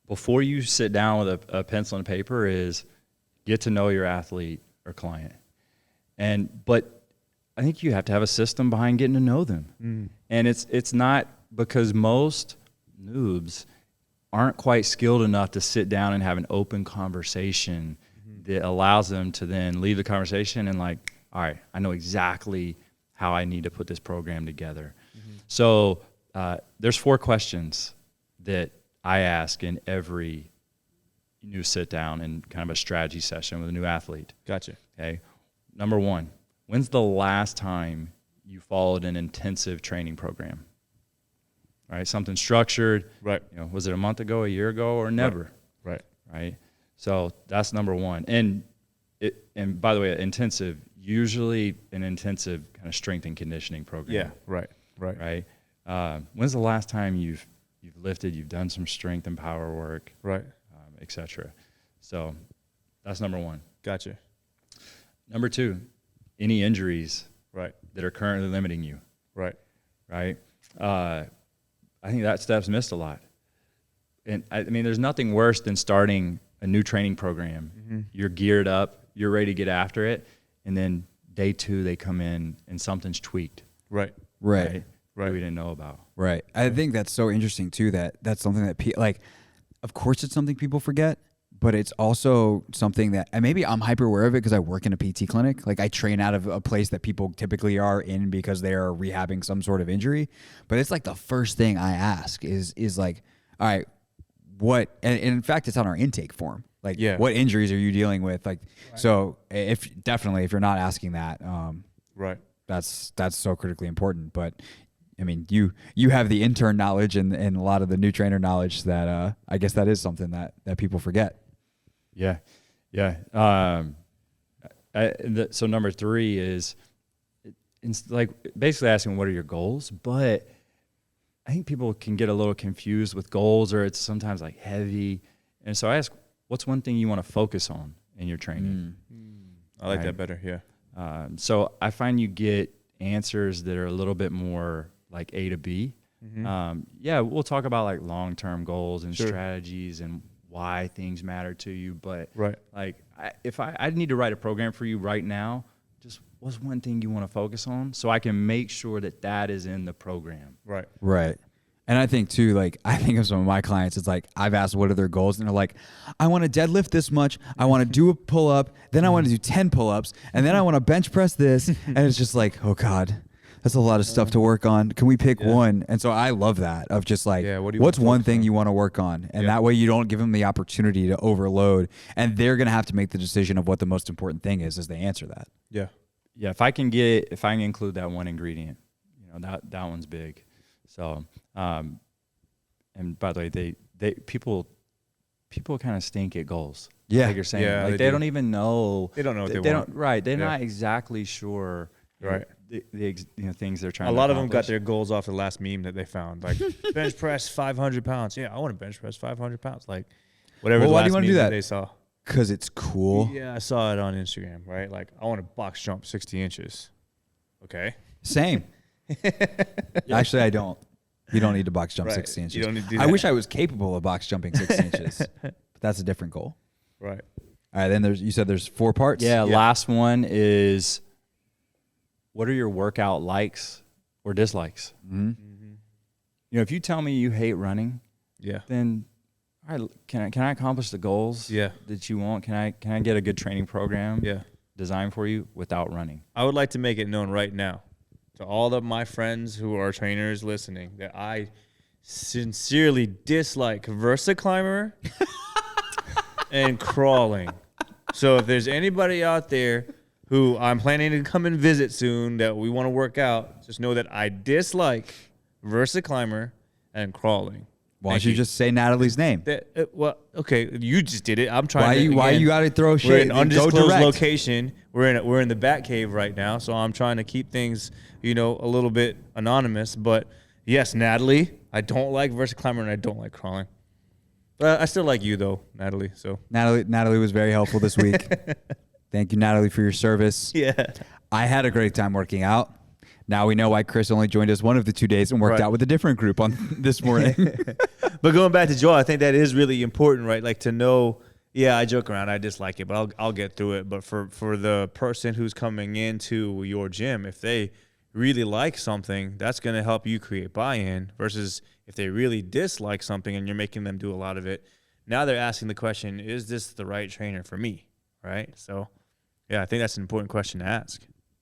before you sit down with a pencil and paper is get to know your athlete or client. But I think you have to have a system behind getting to know them. And it's not because most noobs aren't quite skilled enough to sit down and have an open conversation that allows them to then leave the conversation and like, all right, I know exactly how I need to put this program together. So there's 4 questions that I ask in every new sit down and kind of a strategy session with a new athlete. Gotcha. Okay. Number 1, when's the last time you followed an intensive training program? All right, something structured. Right. You know, was it a month ago, a year ago, or never? Right. So that's number 1. And by the way, intensive, usually an intensive kind of strength and conditioning program. Yeah. Right. When's the last time you've lifted, you've done some strength and power work, Right. etc. So that's number 1. Gotcha. Number 2, any injuries Right. that are currently limiting you. Right. I think that step's missed a lot. And I mean, there's nothing worse than starting a new training program. You're geared up, you're ready to get after it, and then day 2 they come in and something's tweaked. Right. That we didn't know about. Right. I think that's so interesting too, that's something that like, of course it's something people forget, but it's also something that, and maybe I'm hyper aware of it because I work in a PT clinic. Like I train out of a place that people typically are in because they are rehabbing some sort of injury. But it's like the first thing I ask is like, all right, what, and in fact, it's on our intake form. Like, what injuries are you dealing with? Like, so if you're not asking that, Right. that's so critically important. But I mean, you have the intern knowledge and a lot of the new trainer knowledge that I guess that is something that people forget. Yeah. So number 3 is it's like basically asking what are your goals, but I think people can get a little confused with goals, or it's sometimes like heavy. And so I ask, what's one thing you want to focus on in your training? I like that better. Yeah. So I find you get answers that are a little bit more like A to B. We'll talk about like long-term goals and strategies and why things matter to you. But like if I need to write a program for you right now, just what's one thing you want to focus on so I can make sure that is in the program. Right. And I think too, like I think of some of my clients, it's like I've asked what are their goals, and they're like, I want to deadlift this much, I want to do a pull-up, then I want to do 10 pull-ups, and then I want to bench press this, and it's just like, oh God, that's a lot of stuff to work on. Can we pick one? And so I love that of just like, what's one thing you want to work on? And that way you don't give them the opportunity to overload, and they're going to have to make the decision of what the most important thing is as they answer that. Yeah. If I can include that one ingredient, that one's big. So, and by the way, people kind of stink at goals. Yeah. Like you're saying, Yeah, like they don't even know. They don't know what they want. Right. They're not exactly sure. Right. The things they're trying A to lot of them got accomplish. their goals off the last meme that they found. Like bench press 500 pounds. Yeah, I want to bench press 500 pounds. Like whatever. Well, why do you want want to do that? They saw. Because it's cool. Yeah, I saw it on Instagram. Right. Like I want to box jump 60 inches. Okay. Same. Actually, I don't. You don't need to box jump 60 inches. You don't need to do I that. wish I was capable of box jumping 60 inches, but that's a different goal. Right. All right, then you said there's 4 parts? Yeah, last one is what are your workout likes or dislikes? If you tell me you hate running, then all right, can I accomplish the goals that you want? Can I get a good training program designed for you without running? I would like to make it known right now to all of my friends who are trainers listening that I sincerely dislike VersaClimber and crawling. So if there's anybody out there who I'm planning to come and visit soon that we want to work out, just know that I dislike VersaClimber and crawling. Why don't you just say Natalie's name? Well, okay, you just did it. I'm trying. Why you got to throw shit? We're in an Go undisclosed direct. location. We're in the Bat Cave right now, so I'm trying to keep things, a little bit anonymous. But yes, Natalie, I don't like VersaClimber and I don't like crawling. But I still like you though, Natalie. So Natalie was very helpful this week. Thank you, Natalie, for your service. Yeah, I had a great time working out. Now we know why Chris only joined us one of the 2 days and worked out with a different group on this morning. But going back to Joel, I think that is really important, right? Like to know, yeah, I joke around, I dislike it, but I'll get through it. But for the person who's coming into your gym, if they really like something, that's going to help you create buy-in versus if they really dislike something and you're making them do a lot of it. Now they're asking the question, is this the right trainer for me, right? So, yeah, I think that's an important question to ask.